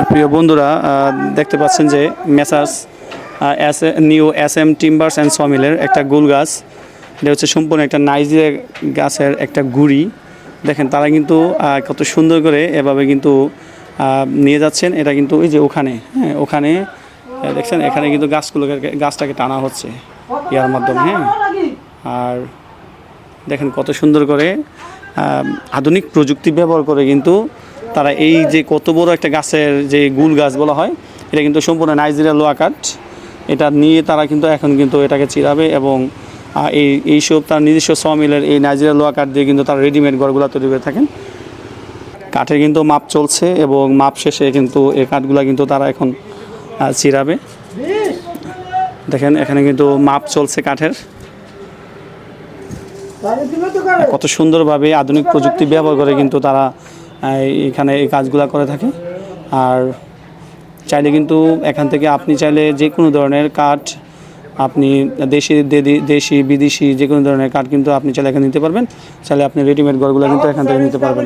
প্রিয় বন্ধুরা, দেখতে পাচ্ছেন যে messrs new SM timbers and সমিলের একটা গুল গাছ। এটা হচ্ছে সম্পূর্ণ একটা নাইজেরিয়া গাছের একটা গুড়ি। দেখেন তারা কিন্তু কত সুন্দর করে এভাবে কিন্তু নিয়ে যাচ্ছেন। এটা কিন্তু ওই যে ওখানে, হ্যাঁ ওখানে দেখছেন, এখানে কিন্তু গাছটাকে টানা হচ্ছে ইয়ার মাধ্যমে। হ্যাঁ, আর দেখেন কত সুন্দর করে আধুনিক প্রযুক্তি ব্যবহার করে কিন্তু তারা এই যে কত বড় একটা গাছের যে গুল গাছ বলা হয়, এটা কিন্তু সম্পূর্ণ নাইজেরিয়া লোহা কাঠ। এটা নিয়ে তারা কিন্তু এখন কিন্তু এটাকে চিরাবে এবং এইসব তার নিজস্ব সমিলের এই নাইজেরিয়া লোহা কাঠ দিয়ে কিন্তু তারা রেডিমেড ঘরগুলো তৈরি করে থাকেন। কাঠের কিন্তু মাপ চলছে এবং মাপ শেষে কিন্তু এই কাঠগুলো কিন্তু তারা এখন চিরাবে। দেখেন এখানে কিন্তু মাপ চলছে কাঠের। কত সুন্দরভাবে আধুনিক প্রযুক্তি ব্যবহার করে কিন্তু তারা এখানে এই কাজগুলো করে থাকে। আর চাইলে কিন্তু এখান থেকে আপনি চাইলে যে কোনো ধরনের কাঠ, আপনি দেশি বিদেশি যে কোনো ধরনের কাঠ কিন্তু আপনি চাইলে এখানে নিতে পারবেন। চাইলে আপনি রেডিমেড ঘরগুলো কিন্তু এখান থেকে নিতে পারবেন।